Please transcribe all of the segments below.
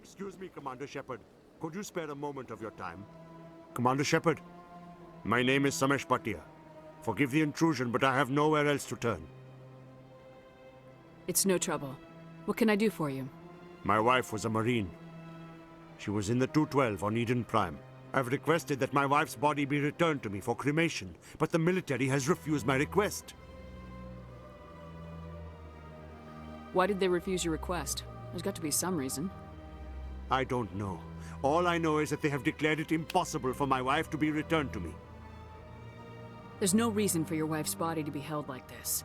Excuse me, Commander Shepard. Could you spare a moment of your time? Commander Shepard, my name is Samesh Bhatia. Forgive the intrusion, but I have nowhere else to turn. It's no trouble. What can I do for you? My wife was a Marine. She was in the 212 on Eden Prime. I've requested that my wife's body be returned to me for cremation, but the military has refused my request. Why did they refuse your request? There's got to be some reason. I don't know. All I know is that they have declared it impossible for my wife to be returned to me. There's no reason for your wife's body to be held like this.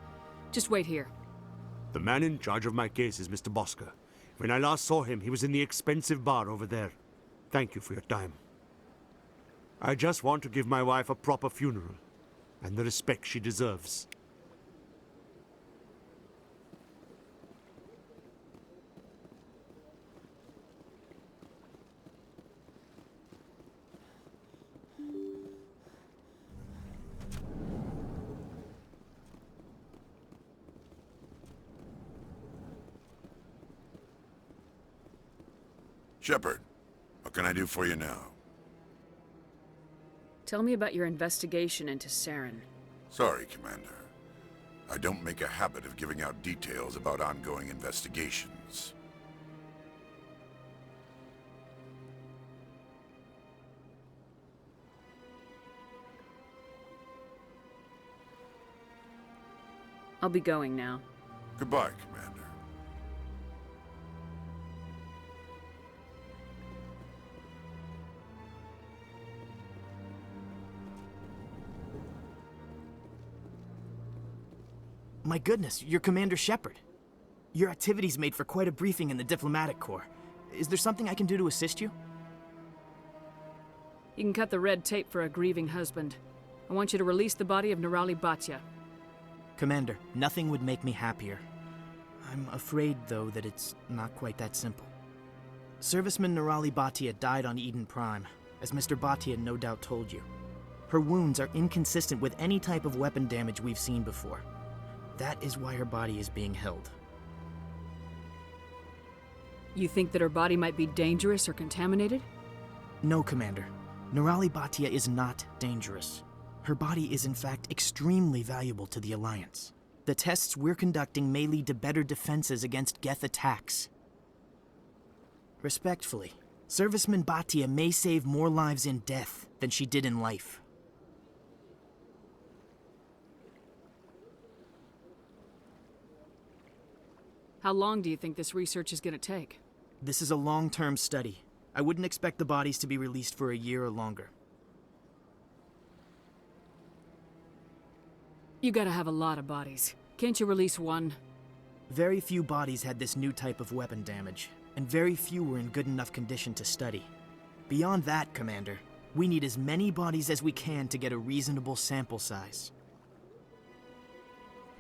Just wait here. The man in charge of my case is Mr. Bosker. When I last saw him, he was in the expensive bar over there. Thank you for your time. I just want to give my wife a proper funeral, and the respect she deserves. Shepard, what can I do for you now? Tell me about your investigation into Saren. Sorry, Commander. I don't make a habit of giving out details about ongoing investigations. I'll be going now. Goodbye, Commander. My goodness, you're Commander Shepard. Your activities made for quite a briefing in the Diplomatic Corps. Is there something I can do to assist you? You can cut the red tape for a grieving husband. I want you to release the body of Nirali Bhatia. Commander, nothing would make me happier. I'm afraid, though, that it's not quite that simple. Serviceman Nirali Bhatia died on Eden Prime, as Mr. Bhatia no doubt told you. Her wounds are inconsistent with any type of weapon damage we've seen before. That is why her body is being held. You think that her body might be dangerous or contaminated? No, Commander. Nirali Bhatia is not dangerous. Her body is in fact extremely valuable to the Alliance. The tests we're conducting may lead to better defenses against Geth attacks. Respectfully, Serviceman Bhatia may save more lives in death than she did in life. How long do you think this research is going to take? This is a long-term study. I wouldn't expect the bodies to be released for a year or longer. You gotta have a lot of bodies. Can't you release one? Very few bodies had this new type of weapon damage, and very few were in good enough condition to study. Beyond that, Commander, we need as many bodies as we can to get a reasonable sample size.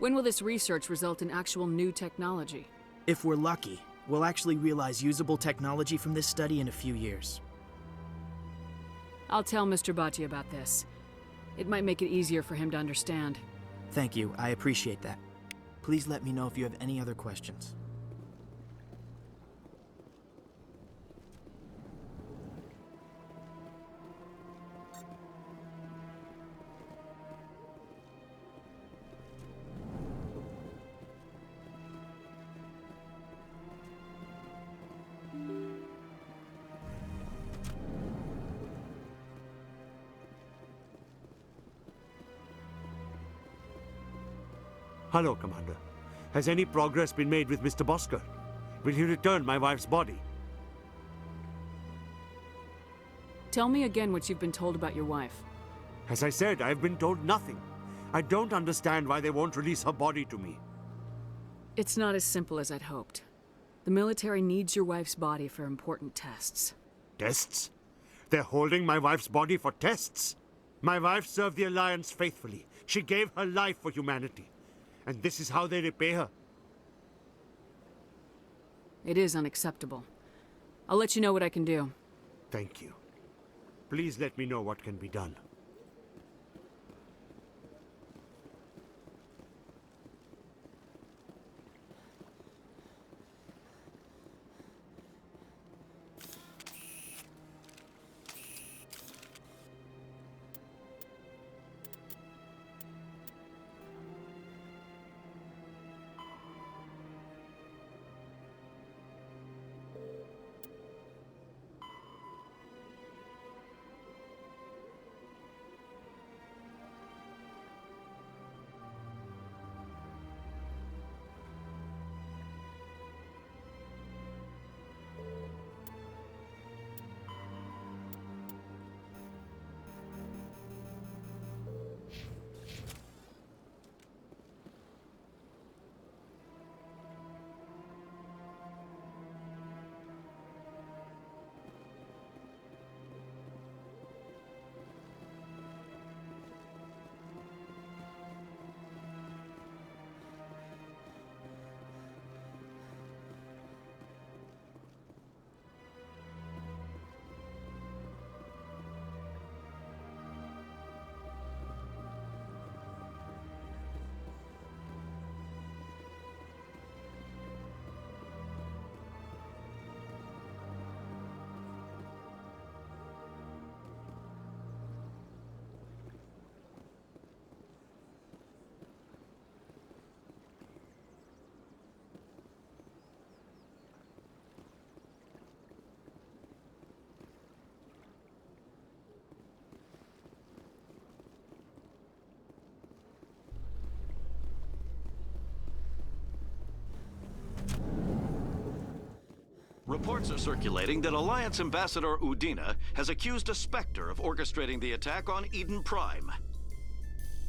When will this research result in actual new technology? If we're lucky, we'll actually realize usable technology from this study in a few years. I'll tell Mr. Bhatia about this. It might make it easier for him to understand. Thank you, I appreciate that. Please let me know if you have any other questions. Hello, Commander. Has any progress been made with Mr. Bosker? Will he return my wife's body? Tell me again what you've been told about your wife. As I said, I've been told nothing. I don't understand why they won't release her body to me. It's not as simple as I'd hoped. The military needs your wife's body for important tests. Tests? They're holding my wife's body for tests? My wife served the Alliance faithfully. She gave her life for humanity. And this is how they repay her. It is unacceptable. I'll let you know what I can do. Thank you. Please let me know what can be done. Reports are circulating that Alliance Ambassador Udina has accused a Spectre of orchestrating the attack on Eden Prime.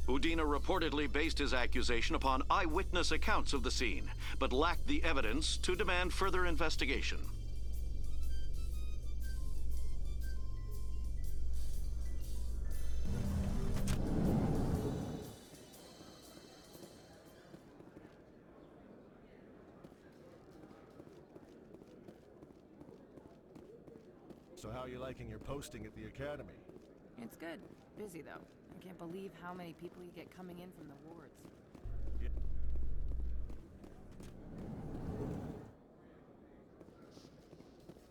Udina reportedly based his accusation upon eyewitness accounts of the scene, but lacked the evidence to demand further investigation. So how are you liking your posting at the Academy? It's good. Busy, though. I can't believe how many people you get coming in from the wards.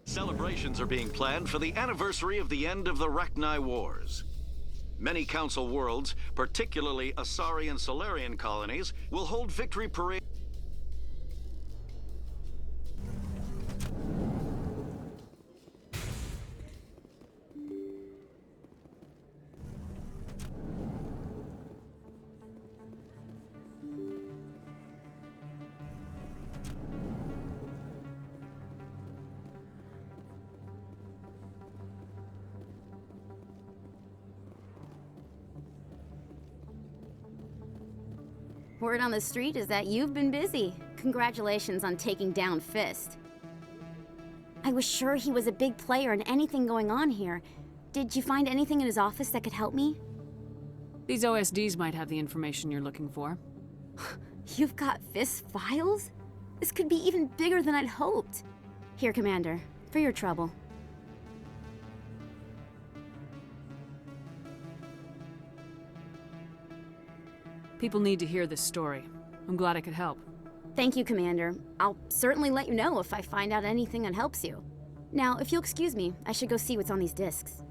Celebrations are being planned for the anniversary of the end of the Rachni Wars. Many Council worlds, particularly Asari and Solarian colonies, will hold victory parades. Word on the street is that you've been busy. Congratulations on taking down Fist. I was sure he was a big player in anything going on here. Did you find anything in his office that could help me? These OSDs might have the information you're looking for. You've got Fist's files? This could be even bigger than I'd hoped. Here, Commander, for your trouble. People need to hear this story. I'm glad I could help. Thank you, Commander. I'll certainly let you know if I find out anything that helps you. Now, if you'll excuse me, I should go see what's on these discs.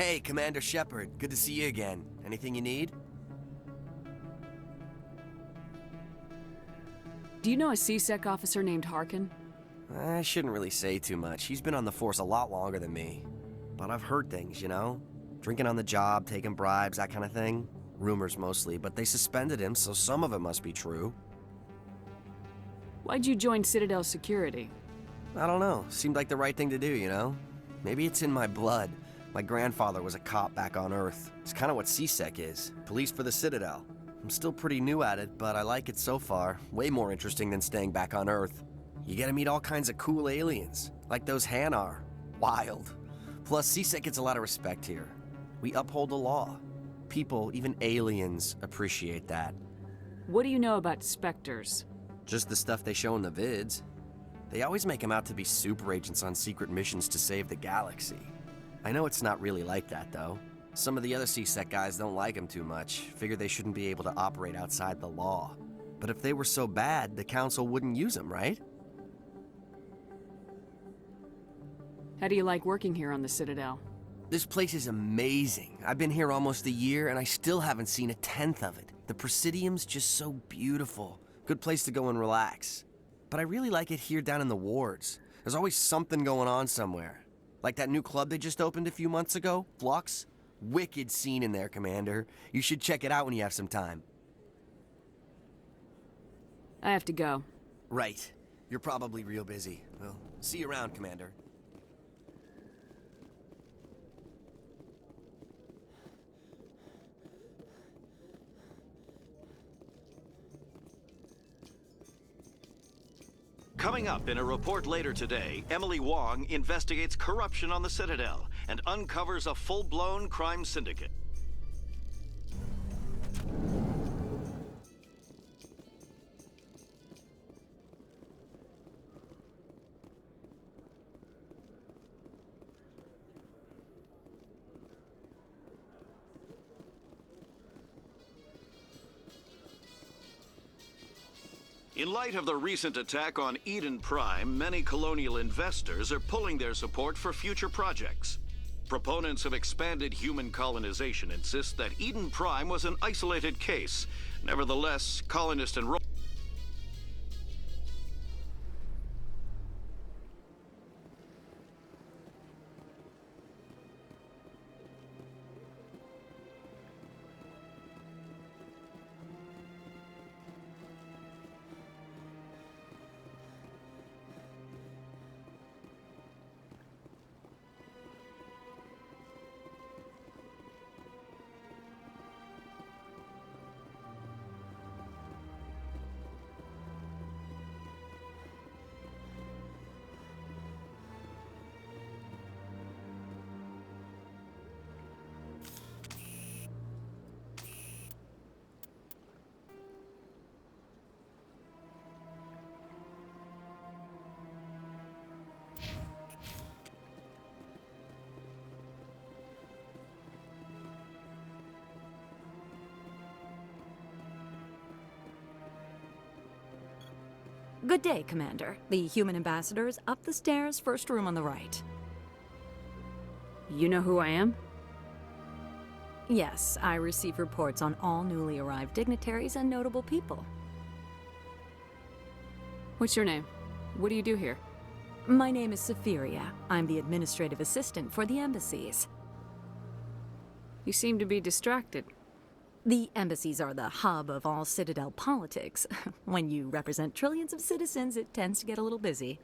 Hey, Commander Shepard. Good to see you again. Anything you need? Do you know a CSEC officer named Harkin? I shouldn't really say too much. He's been on the force a lot longer than me. But I've heard things, you know? Drinking on the job, taking bribes, that kind of thing. Rumors mostly, but they suspended him, so some of it must be true. Why'd you join Citadel Security? I don't know. Seemed like the right thing to do, you know? Maybe it's in my blood. My grandfather was a cop back on Earth. It's kind of what CSEC is. Police for the Citadel. I'm still pretty new at it, but I like it so far. Way more interesting than staying back on Earth. You get to meet all kinds of cool aliens, like those Hanar. Wild. Plus, CSEC gets a lot of respect here. We uphold the law. People, even aliens, appreciate that. What do you know about Spectres? Just the stuff they show in the vids. They always make them out to be super agents on secret missions to save the galaxy. I know it's not really like that, though. Some of the other CSEC guys don't like them too much, figure they shouldn't be able to operate outside the law. But if they were so bad, the Council wouldn't use them, right? How do you like working here on the Citadel? This place is amazing. I've been here almost a year, and I still haven't seen a tenth of it. The Presidium's just so beautiful. Good place to go and relax. But I really like it here down in the wards. There's always something going on somewhere. Like that new club they just opened a few months ago, Flux. Wicked scene in there, Commander. You should check it out when you have some time. I have to go. Right. You're probably real busy. Well, see you around, Commander. Coming up in a report later today, Emily Wong investigates corruption on the Citadel and uncovers a full-blown crime syndicate. In light of the recent attack on Eden Prime, many colonial investors are pulling their support for future projects. Proponents of expanded human colonization insist that Eden Prime was an isolated case. Nevertheless, colonist enrollment Good day, Commander. The human ambassador is up the stairs, first room on the right. You know who I am? Yes, I receive reports on all newly arrived dignitaries and notable people. What's your name? What do you do here? My name is Safiria. I'm the administrative assistant for the embassies. You seem to be distracted. The embassies are the hub of all Citadel politics. When you represent trillions of citizens, it tends to get a little busy.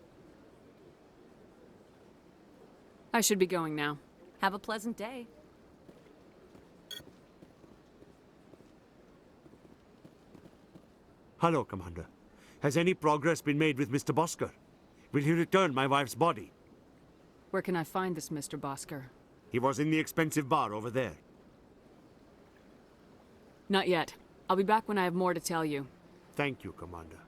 I should be going now. Have a pleasant day. Hello, Commander. Has any progress been made with Mr. Bosker? Will he return my wife's body? Where can I find this Mr. Bosker? He was in the expensive bar over there. Not yet. I'll be back when I have more to tell you. Thank you, Commander.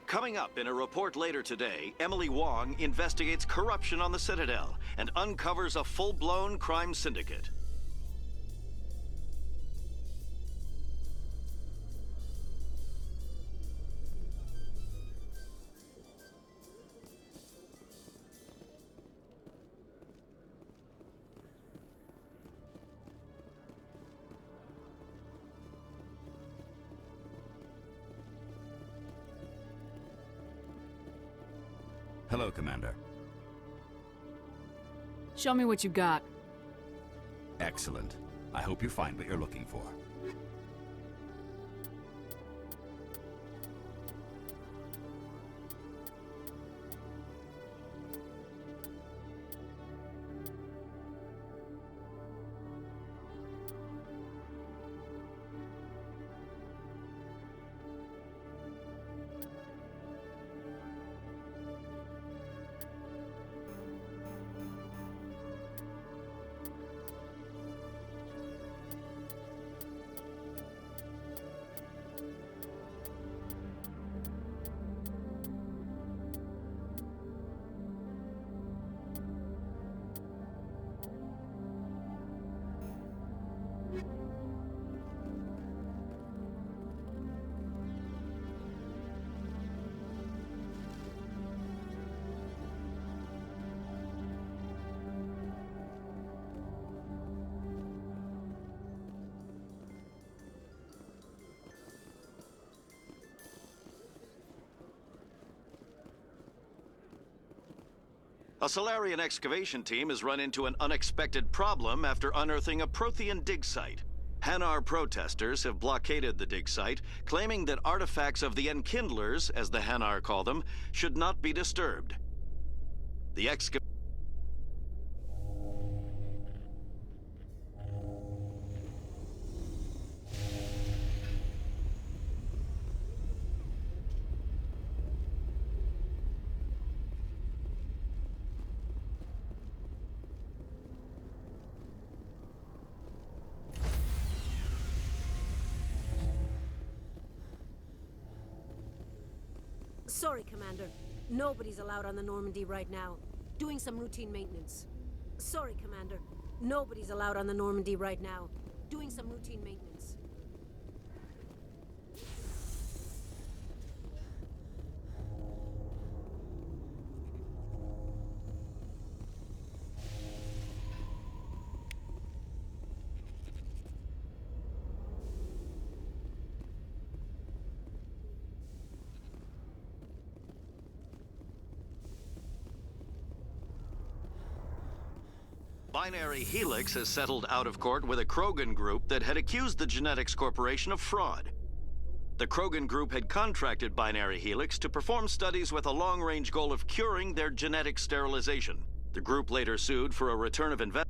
Coming up in a report later today, Emily Wong investigates corruption on the Citadel and uncovers a full-blown crime syndicate. Hello, Commander. Show me what you got. Excellent. I hope you find what you're looking for. A Solarian excavation team has run into an unexpected problem after unearthing a Prothean dig site. Hanar protesters have blockaded the dig site, claiming that artifacts of the Enkindlers, as the Hanar call them, should not be disturbed. The excavation Sorry, Commander. Nobody's allowed on the Normandy right now. Doing some routine maintenance. Sorry, Commander. Nobody's allowed on the Normandy right now. Doing some routine maintenance. Binary Helix has settled out of court with a Krogan group that had accused the Genetics Corporation of fraud. The Krogan group had contracted Binary Helix to perform studies with a long-range goal of curing their genetic sterilization. The group later sued for a return of investment.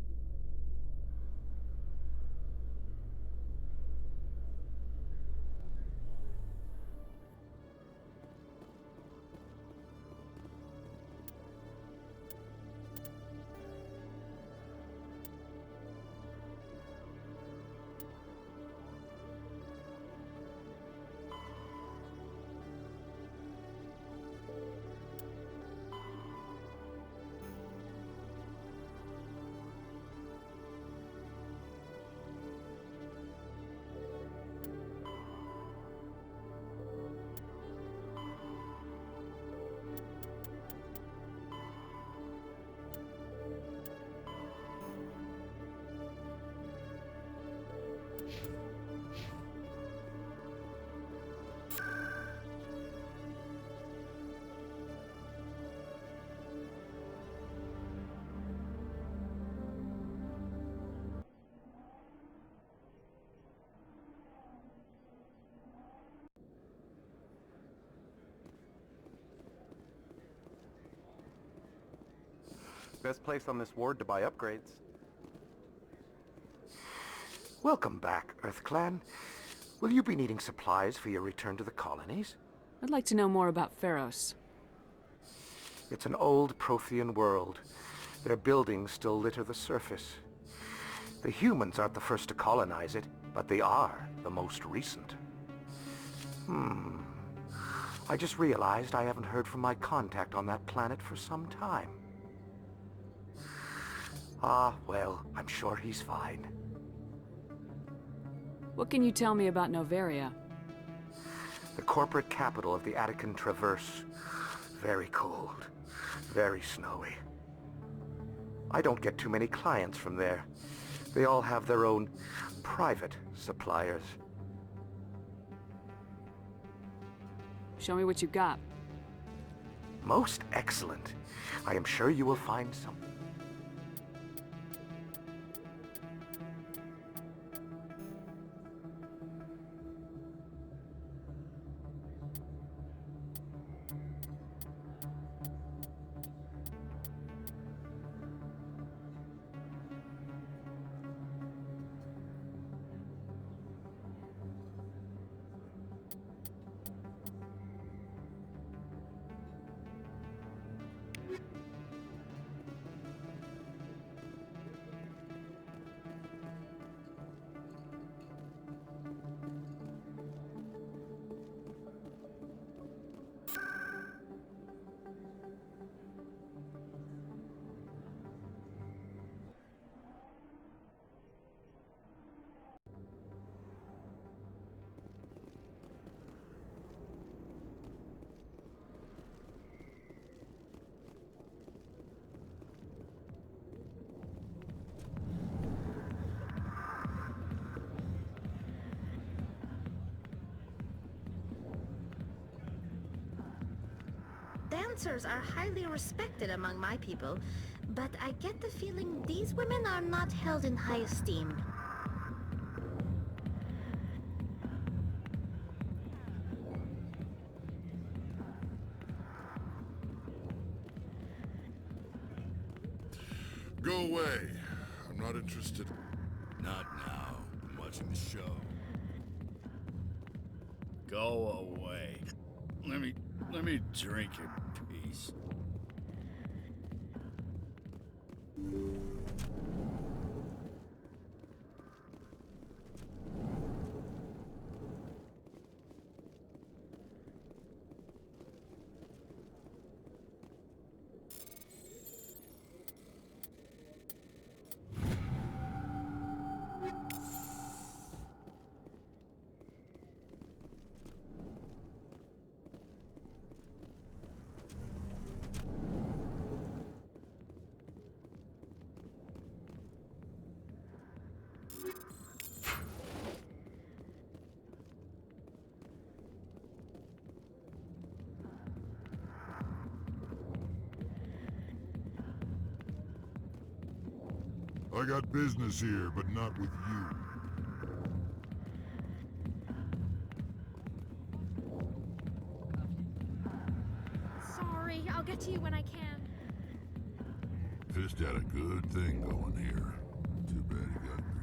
Best place on this ward to buy upgrades. Welcome back, EarthClan. Will you be needing supplies for your return to the colonies? I'd like to know more about Pharos. It's an old Prothean world. Their buildings still litter the surface. The humans aren't the first to colonize it, but they are the most recent. I just realized I haven't heard from my contact on that planet for some time. Ah, well, I'm sure he's fine. What can you tell me about Noveria? The corporate capital of the Attican Traverse. Very cold. Very snowy. I don't get too many clients from there. They all have their own private suppliers. Show me what you got. Most excellent. I am sure you will find some. Dancers are highly respected among my people, but I get the feeling these women are not held in high esteem. Go away. I'm not interested. Not now. I'm watching the show. Go away. Let me drink in peace. I got business here, but not with you. Sorry, I'll get to you when I can. Fist had a good thing going here. Too bad he got greedy.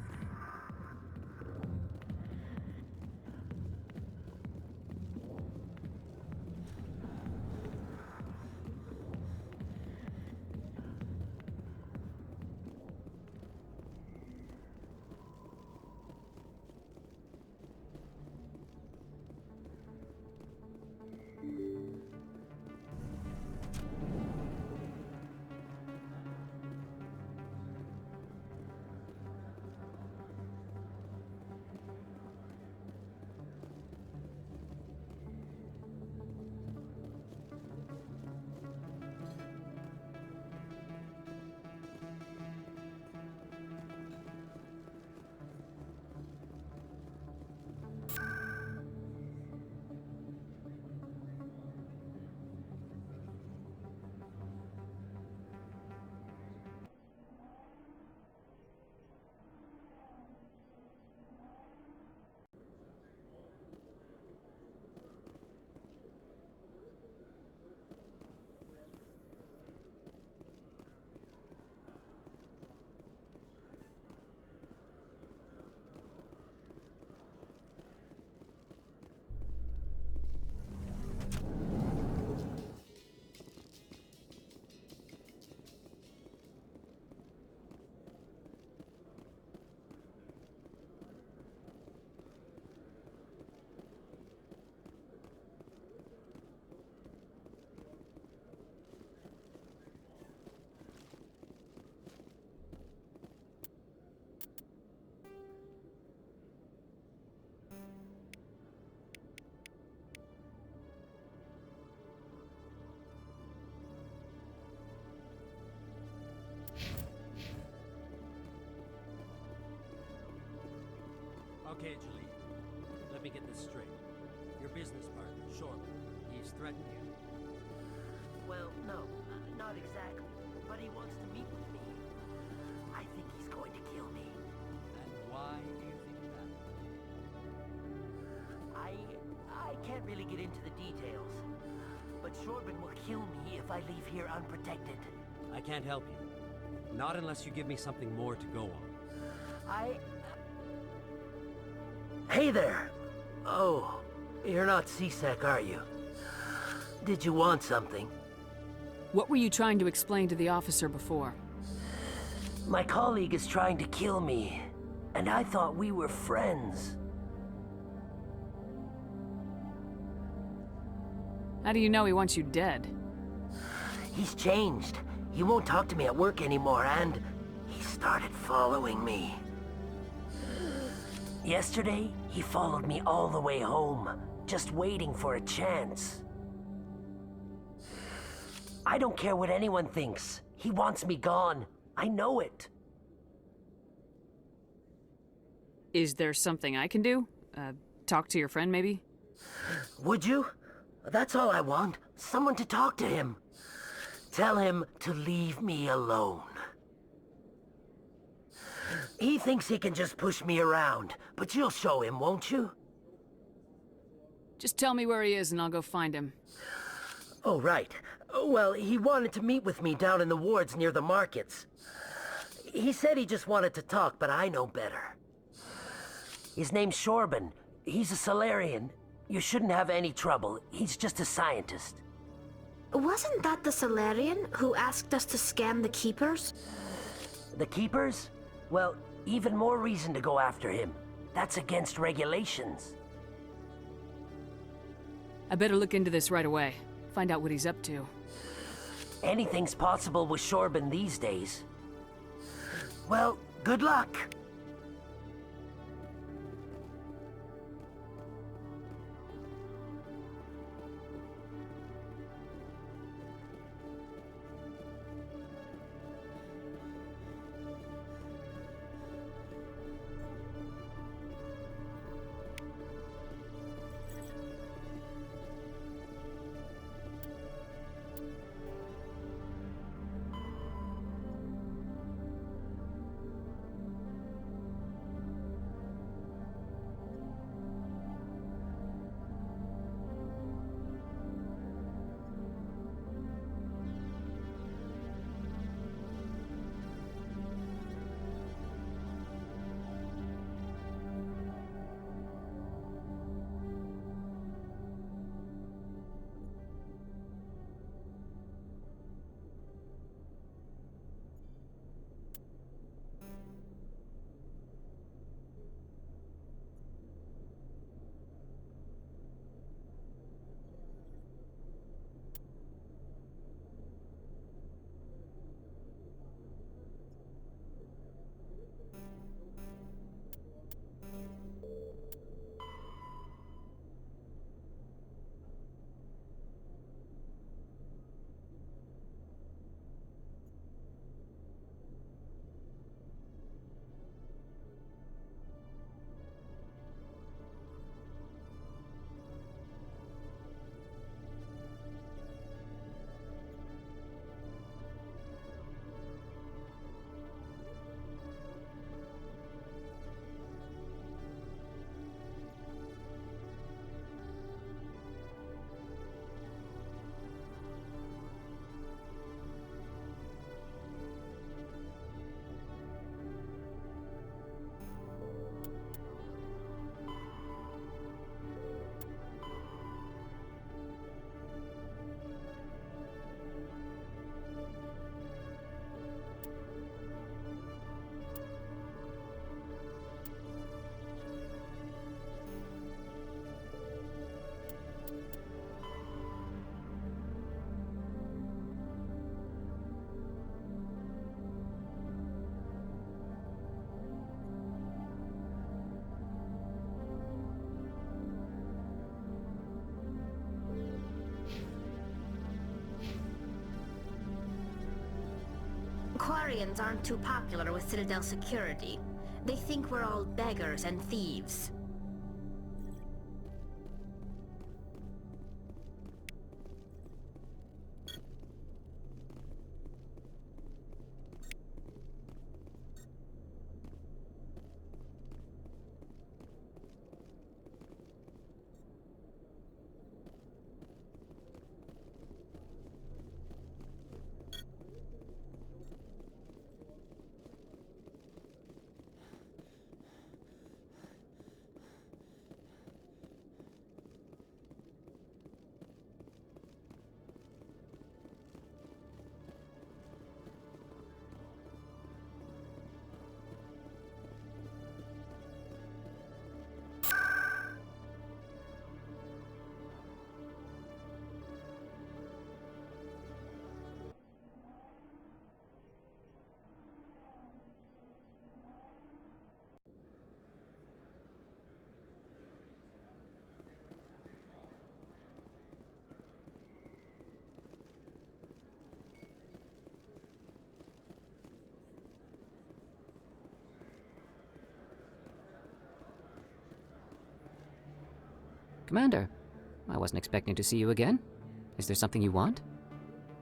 Okay, Julie. Let me get this straight. Your business partner, Shorman, he's threatened you? Well, no, not exactly. But he wants to meet with me. I think he's going to kill me. And why do you think that? I can't really get into the details. But Shorban will kill me if I leave here unprotected. I can't help you. Not unless you give me something more to go on. Hey there! Oh, you're not C-Sec, are you? Did you want something? What were you trying to explain to the officer before? My colleague is trying to kill me, and I thought we were friends. How do you know he wants you dead? He's changed. He won't talk to me at work anymore, and he started following me. Yesterday, he followed me all the way home, just waiting for a chance. I don't care what anyone thinks. He wants me gone. I know it. Is there something I can do? Talk to your friend, maybe? Would you? That's all I want. Someone to talk to him. Tell him to leave me alone. He thinks he can just push me around, but you'll show him, won't you? Just tell me where he is and I'll go find him. Oh, right. Well, he wanted to meet with me down in the wards near the markets. He said he just wanted to talk, but I know better. His name's Shorban. He's a Solarian. You shouldn't have any trouble. He's just a scientist. Wasn't that the Solarian who asked us to scam the Keepers? The Keepers? Well, even more reason to go after him. That's against regulations. I better look into this right away. Find out what he's up to. Anything's possible with Shorban these days. Well, good luck. Quarians aren't too popular with Citadel security. They think we're all beggars and thieves. Commander, I wasn't expecting to see you again. Is there something you want?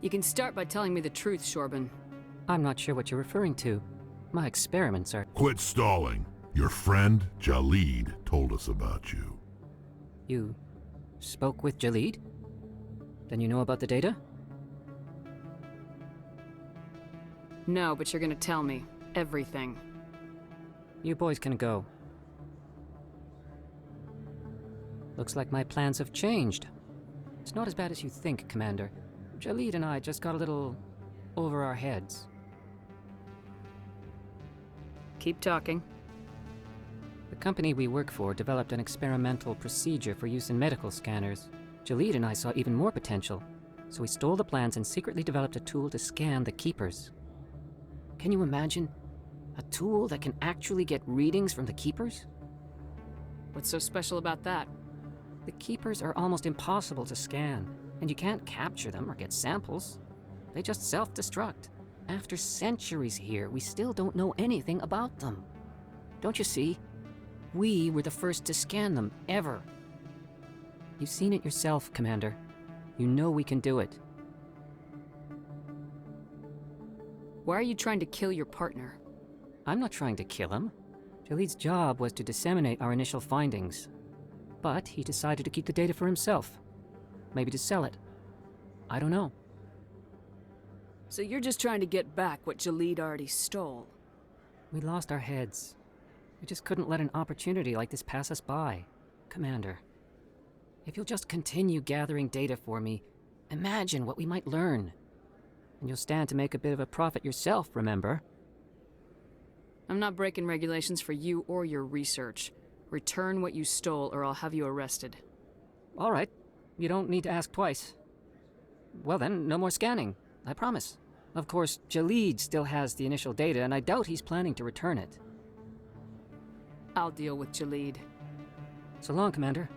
You can start by telling me the truth, Shorban. I'm not sure what you're referring to. My experiments are... Quit stalling. Your friend, Jalid, told us about you. You spoke with Jalid? Then you know about the data? No, but you're gonna tell me. Everything. You boys can go. Looks like my plans have changed. It's not as bad as you think, Commander. Jalid and I just got a little over our heads. Keep talking. The company we work for developed an experimental procedure for use in medical scanners. Jalid and I saw even more potential, so we stole the plans and secretly developed a tool to scan the Keepers. Can you imagine? A tool that can actually get readings from the Keepers? What's so special about that? The Keepers are almost impossible to scan, and you can't capture them or get samples. They just self-destruct. After centuries here, we still don't know anything about them. Don't you see? We were the first to scan them, ever. You've seen it yourself, Commander. You know we can do it. Why are you trying to kill your partner? I'm not trying to kill him. Jalid's job was to disseminate our initial findings. But he decided to keep the data for himself. Maybe to sell it. I don't know. So you're just trying to get back what Jalid already stole? We lost our heads. We just couldn't let an opportunity like this pass us by. Commander, if you'll just continue gathering data for me, imagine what we might learn. And you'll stand to make a bit of a profit yourself, remember? I'm not breaking regulations for you or your research. Return what you stole or I'll have you arrested. All right. You don't need to ask twice. Well then, no more scanning. I promise. Of course, Jalid still has the initial data, and I doubt he's planning to return it. I'll deal with Jalid. So long, Commander.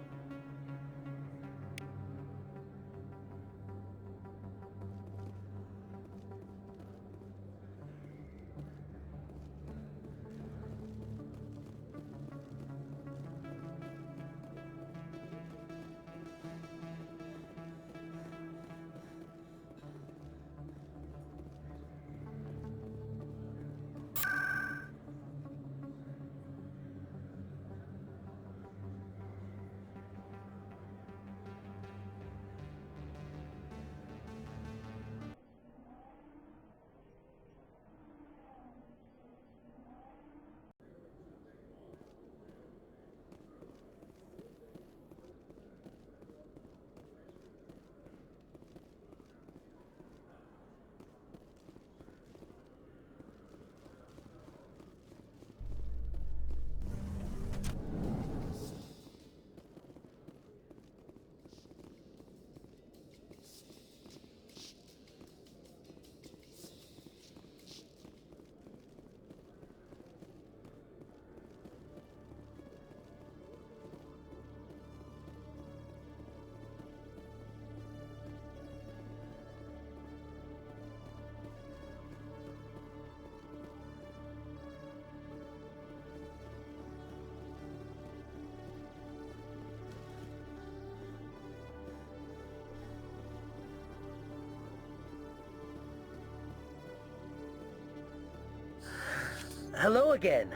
hello again.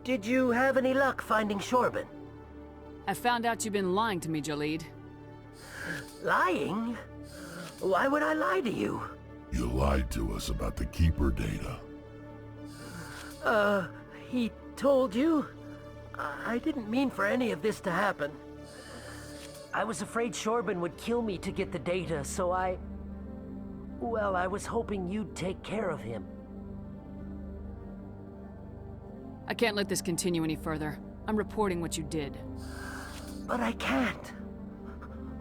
Did you have any luck finding Shorban? I found out you've been lying to me, Jalid. Lying? Why would I lie to you? You lied to us about the Keeper data. He told you? I didn't mean for any of this to happen. I was afraid Shorban would kill me to get the data, so well, I was hoping you'd take care of him. I can't let this continue any further. I'm reporting what you did. But I can't.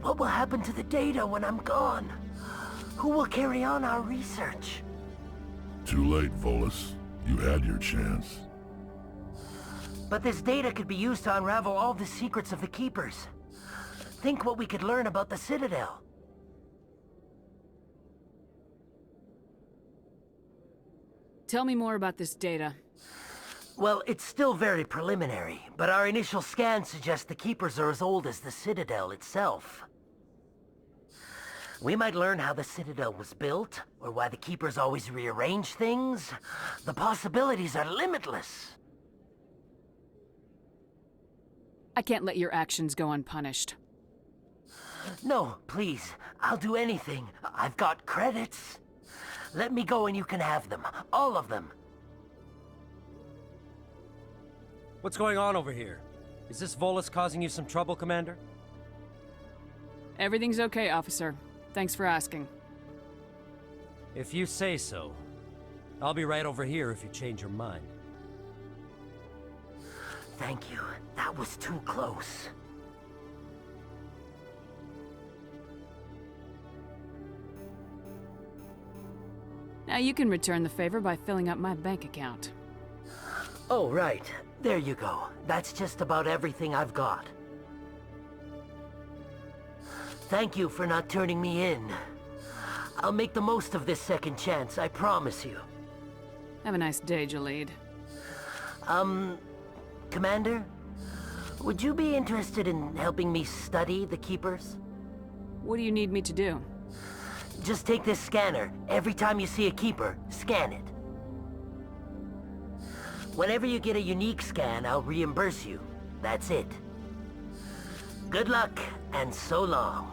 What will happen to the data when I'm gone? Who will carry on our research? Too late, Volus. You had your chance. But this data could be used to unravel all the secrets of the Keepers. Think what we could learn about the Citadel. Tell me more about this data. Well, it's still very preliminary, but our initial scans suggest the Keepers are as old as the Citadel itself. We might learn how the Citadel was built, or why the Keepers always rearrange things. The possibilities are limitless. I can't let your actions go unpunished. No, please. I'll do anything. I've got credits. Let me go and you can have them. All of them. What's going on over here? Is this Volus causing you some trouble, Commander? Everything's okay, officer. Thanks for asking. If you say so. I'll be right over here if you change your mind. Thank you. That was too close. Now you can return the favor by filling up my bank account. Oh, right. There you go. That's just about everything I've got. Thank you for not turning me in. I'll make the most of this second chance, I promise you. Have a nice day, Jalid. Commander? Would you be interested in helping me study the Keepers? What do you need me to do? Just take this scanner. Every time you see a Keeper, scan it. Whenever you get a unique scan, I'll reimburse you. That's it. Good luck, and so long.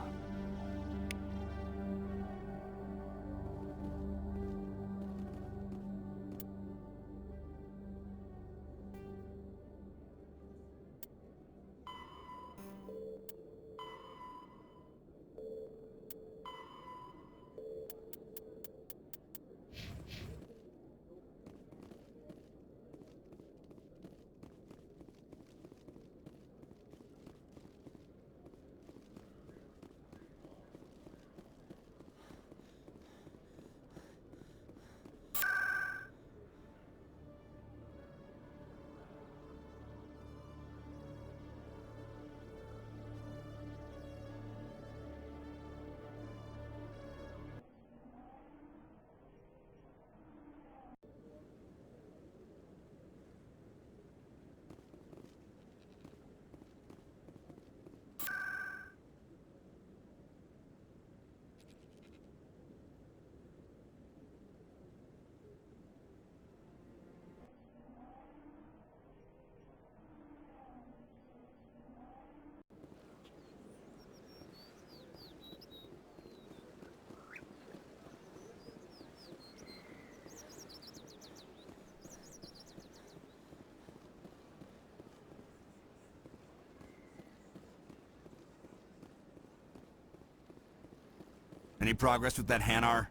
Any progress with that Hanar?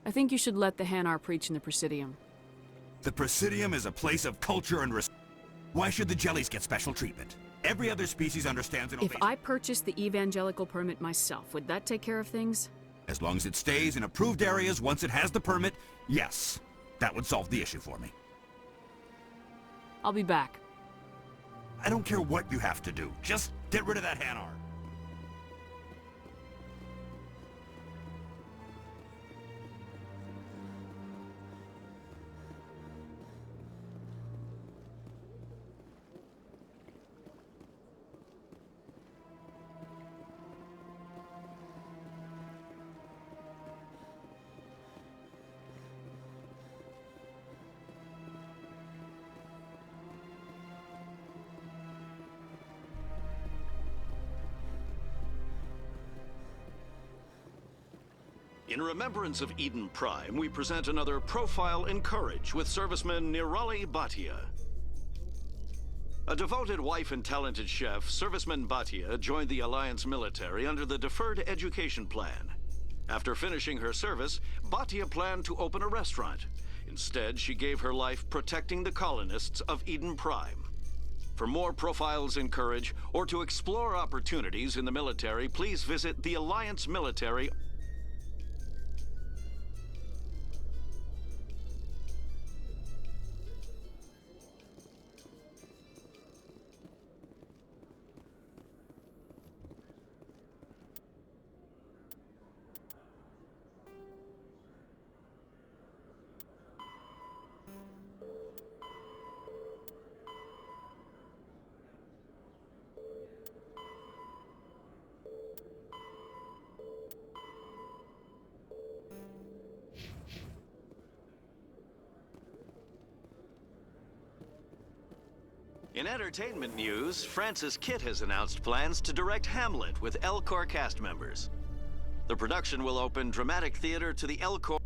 I think you should let the Hanar preach in the Presidium. The Presidium is a place of culture and respect. Why should the Jellies get special treatment? Every other species understands and obeys. If I purchased the evangelical permit myself, would that take care of things? As long as it stays in approved areas once it has the permit, yes. That would solve the issue for me. I'll be back. I don't care what you have to do. Just get rid of that Hanar. In remembrance of Eden Prime, we present another Profile in Courage with serviceman Nirali Bhatia. A devoted wife and talented chef, Serviceman Bhatia joined the Alliance military under the Deferred Education Plan. After finishing her service, Bhatia planned to open a restaurant. Instead, she gave her life protecting the colonists of Eden Prime. For more Profiles in Courage, or to explore opportunities in the military, please visit the Alliance Military. In entertainment news, Francis Kitt has announced plans to direct Hamlet with Elcor cast members. The production will open dramatic theater to the Elcor.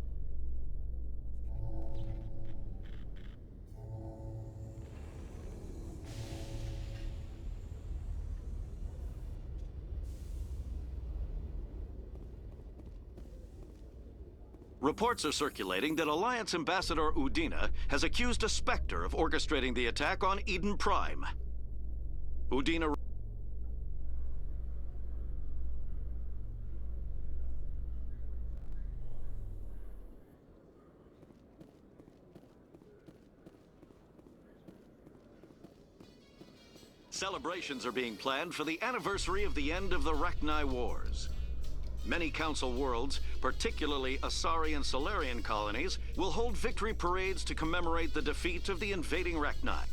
Reports are circulating that Alliance Ambassador Udina has accused a Spectre of orchestrating the attack on Eden Prime. Udina... Celebrations are being planned for the anniversary of the end of the Rachni Wars. Many Council worlds, particularly Asari and Solarian colonies, will hold victory parades to commemorate the defeat of the invading Rachni.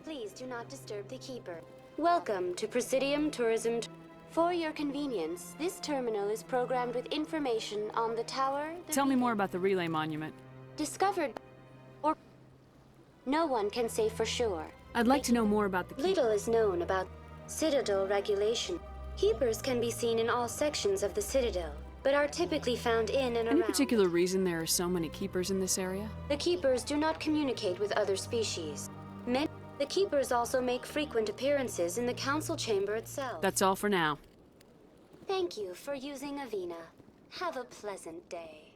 Please do not disturb the Keeper. Welcome to Presidium Tourism. For your convenience, this terminal is programmed with information on the tower. Tell me more about the relay monument. Discovered, or no one can say for sure. I'd like to know more about the Keeper. Little is known about Citadel regulation. Keepers can be seen in all sections of the Citadel, but are typically found in and around. Any particular reason there are so many Keepers in this area? The Keepers do not communicate with other species. The Keepers also make frequent appearances in the Council Chamber itself. That's all for now. Thank you for using Avina. Have a pleasant day.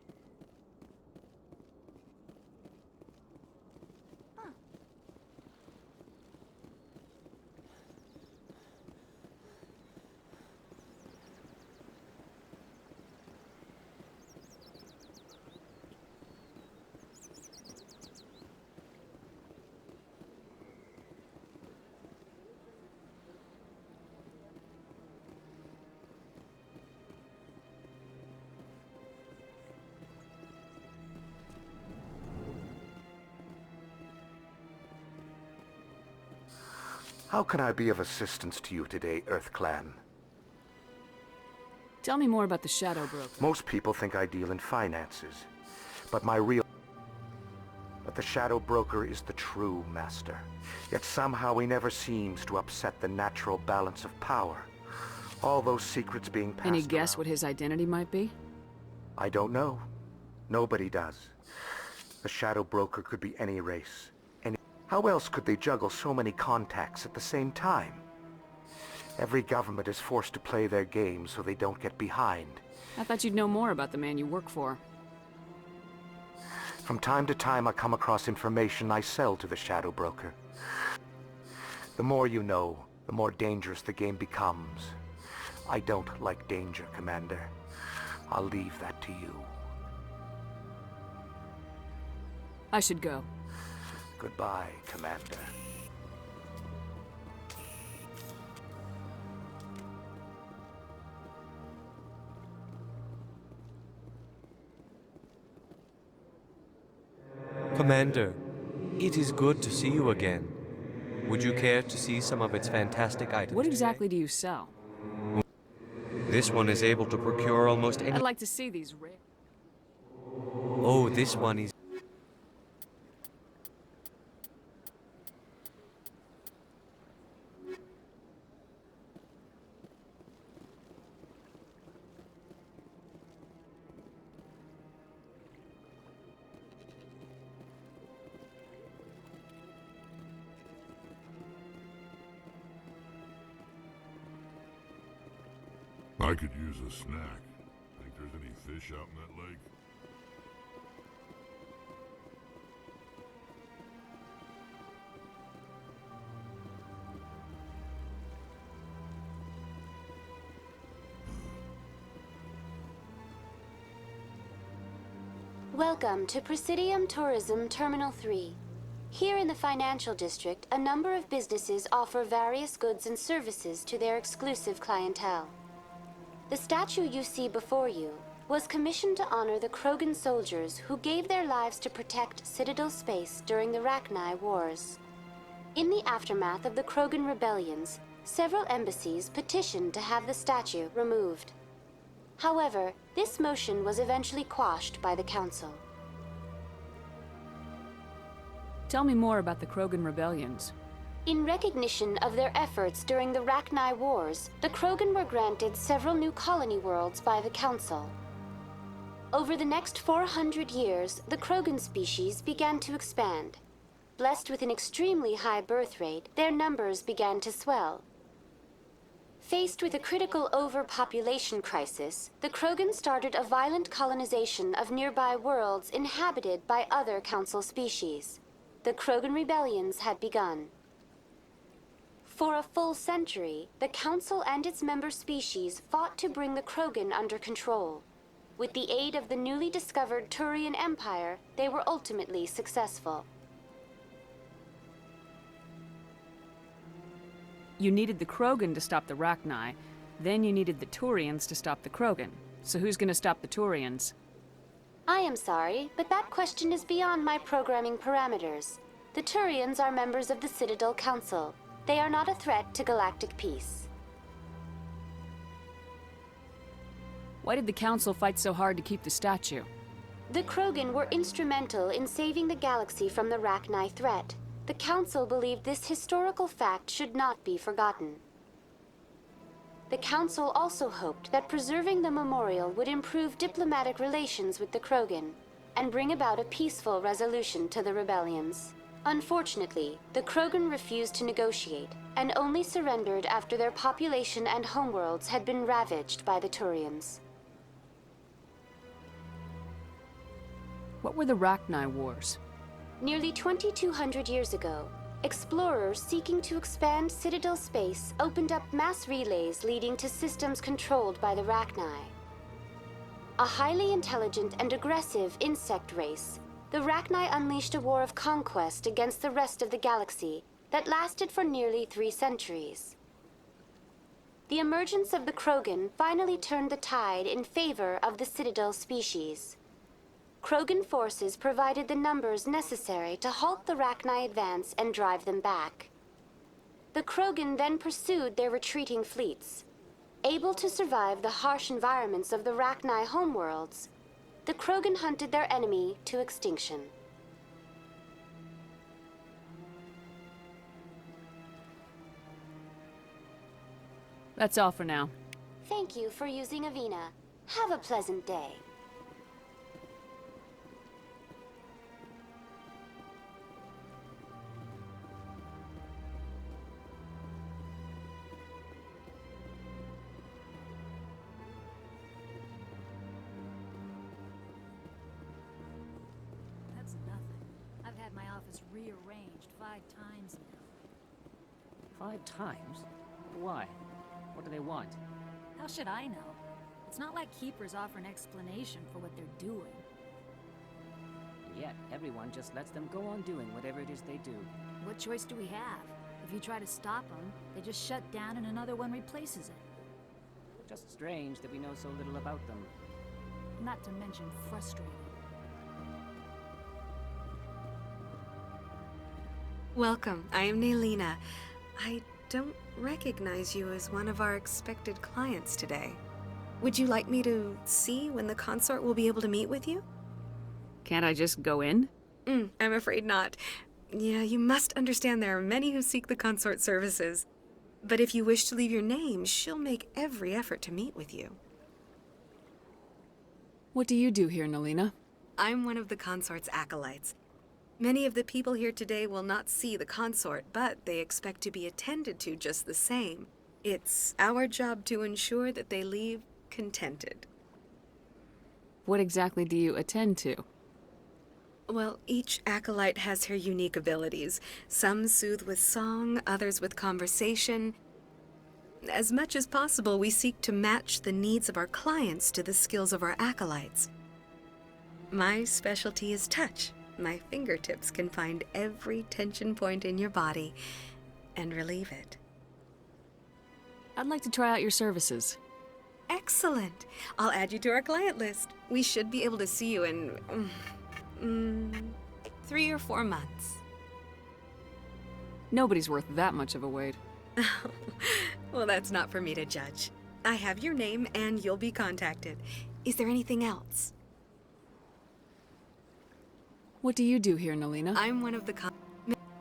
How can I be of assistance to you today, EarthClan? Tell me more about the Shadow Broker. Most people think I deal in finances, but the Shadow Broker is the true master. Yet somehow he never seems to upset the natural balance of power. All those secrets being passed Any guess around. what his identity might be? I don't know. Nobody does. The Shadow Broker could be any race. How else could they juggle so many contacts at the same time? Every government is forced to play their game so they don't get behind. I thought you'd know more about the man you work for. From time to time, I come across information I sell to the Shadow Broker. The more you know, the more dangerous the game becomes. I don't like danger, Commander. I'll leave that to you. I should go. Goodbye, Commander. Commander, it is good to see you again. Would you care to see some of its fantastic items? What exactly do you sell? This one is able to procure almost any... I'd like to see these rare... Oh, this one is... I could use a snack. Think there's any fish out in that lake? Welcome to Presidium Tourism Terminal 3. Here in the financial district, a number of businesses offer various goods and services to their exclusive clientele. The statue you see before you was commissioned to honor the Krogan soldiers who gave their lives to protect Citadel space during the Rachni Wars. In the aftermath of the Krogan rebellions, several embassies petitioned to have the statue removed. However, this motion was eventually quashed by the Council. Tell me more about the Krogan rebellions. In recognition of their efforts during the Rachni Wars, the Krogan were granted several new colony worlds by the Council. Over the next 400 years, the Krogan species began to expand. Blessed with an extremely high birth rate, their numbers began to swell. Faced with a critical overpopulation crisis, the Krogan started a violent colonization of nearby worlds inhabited by other Council species. The Krogan rebellions had begun. For a full century, the Council and its member species fought to bring the Krogan under control. With the aid of the newly discovered Turian Empire, they were ultimately successful. You needed the Krogan to stop the Rachni, then you needed the Turians to stop the Krogan. So who's gonna stop the Turians? I am sorry, but that question is beyond my programming parameters. The Turians are members of the Citadel Council. They are not a threat to galactic peace. Why did the Council fight so hard to keep the statue? The Krogan were instrumental in saving the galaxy from the Rachni threat. The Council believed this historical fact should not be forgotten. The Council also hoped that preserving the memorial would improve diplomatic relations with the Krogan and bring about a peaceful resolution to the rebellions. Unfortunately, the Krogan refused to negotiate and only surrendered after their population and homeworlds had been ravaged by the Turians. What were the Rachni Wars? Nearly 2,200 years ago, explorers seeking to expand Citadel space opened up mass relays leading to systems controlled by the Rachni. A highly intelligent and aggressive insect race, the Rachni unleashed a war of conquest against the rest of the galaxy that lasted for nearly 3 centuries. The emergence of the Krogan finally turned the tide in favor of the Citadel species. Krogan forces provided the numbers necessary to halt the Rachni advance and drive them back. The Krogan then pursued their retreating fleets. Able to survive the harsh environments of the Rachni homeworlds, the Krogan hunted their enemy to extinction. That's all for now. Thank you for using Avina. Have a pleasant day. That's nothing. I've had my office rearranged 5 times now. 5 times? Why? What do they want? How should I know? It's not like Keepers offer an explanation for what they're doing. Yet, everyone just lets them go on doing whatever it is they do. What choice do we have? If you try to stop them, they just shut down and another one replaces it. Just strange that we know so little about them. Not to mention frustrating. Welcome, I am Naylina. I don't recognize you as one of our expected clients today. Would you like me to see when the consort will be able to meet with you? Can't I just go in? I'm afraid not. Yeah, you must understand there are many who seek the consort services. But if you wish to leave your name, she'll make every effort to meet with you. What do you do here, Nalina? I'm one of the consort's acolytes. Many of the people here today will not see the consort, but they expect to be attended to just the same. It's our job to ensure that they leave contented. What exactly do you attend to? Well, each acolyte has her unique abilities. Some soothe with song, others with conversation. As much as possible, we seek to match the needs of our clients to the skills of our acolytes. My specialty is touch. My fingertips can find every tension point in your body and relieve it. I'd like to try out your services. Excellent. I'll add you to our client list. We should be able to see you in 3 or 4 months. Nobody's worth that much of a wait. Well, that's not for me to judge. I have your name and you'll be contacted. Is there anything else? What do you do here, Nalina? I'm one of the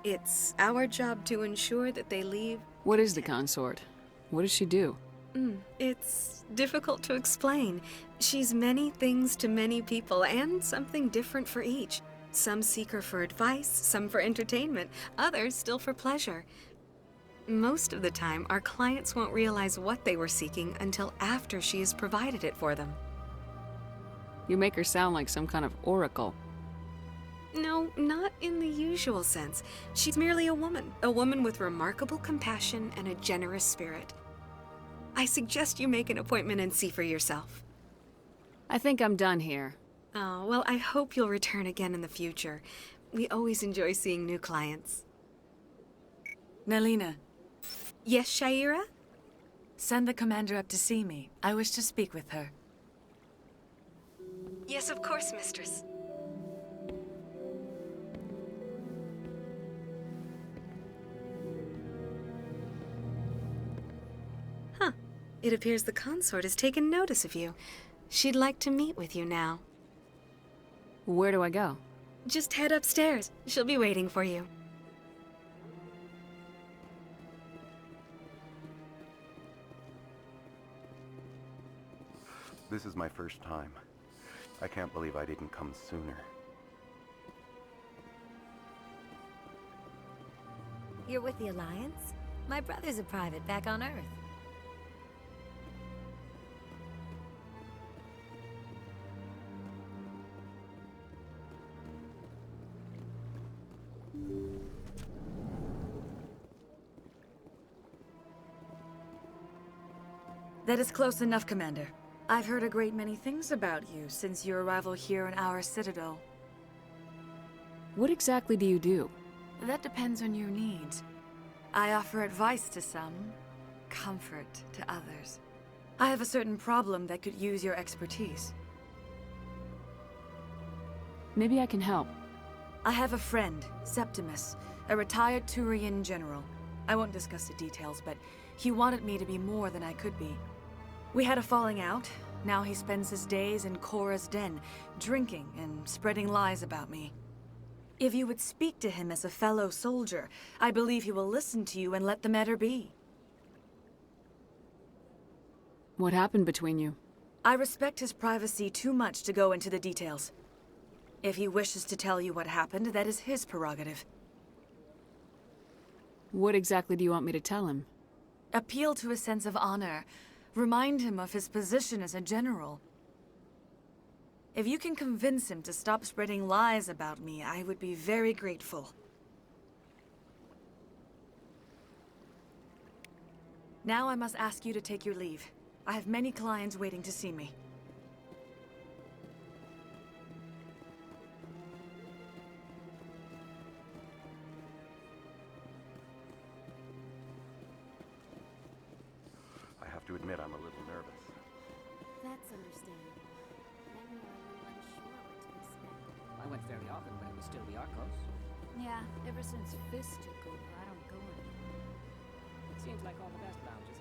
It's our job to ensure that they leave. What is the consort? What does she do? It's difficult to explain. She's many things to many people and something different for each. Some seek her for advice, some for entertainment, others still for pleasure. Most of the time, our clients won't realize what they were seeking until after she has provided it for them. You make her sound like some kind of oracle. No, not in the usual sense. She's merely a woman with remarkable compassion and a generous spirit. I suggest you make an appointment and see for yourself. I think I'm done here. Oh, well, I hope you'll return again in the future. We always enjoy seeing new clients. Nalina. Yes, Shaira? Send the commander up to see me. I wish to speak with her. Yes, of course, mistress. Huh. It appears the consort has taken notice of you. She'd like to meet with you now. Where do I go? Just head upstairs. She'll be waiting for you. This is my first time. I can't believe I didn't come sooner. You're with the Alliance? My brother's a private back on Earth. That is close enough, Commander. I've heard a great many things about you since your arrival here in our citadel. What exactly do you do? That depends on your needs. I offer advice to some, comfort to others. I have a certain problem that could use your expertise. Maybe I can help. I have a friend, Septimus, a retired Turian general. I won't discuss the details, but he wanted me to be more than I could be. We had a falling out. Now he spends his days in Korra's den, drinking and spreading lies about me. If you would speak to him as a fellow soldier, I believe he will listen to you and let the matter be. What happened between you? I respect his privacy too much to go into the details. If he wishes to tell you what happened, that is his prerogative. What exactly do you want me to tell him? Appeal to his sense of honor. Remind him of his position as a general. If you can convince him to stop spreading lies about me, I would be very grateful. Now I must ask you to take your leave. I have many clients waiting to see me. I have to admit I'm a little nervous. That's understandable. Then you're a little unsure what to expect. I went very often when it was still the Arcos. Yeah, ever since Fist took over, I don't go anymore. It seems like all the best lounges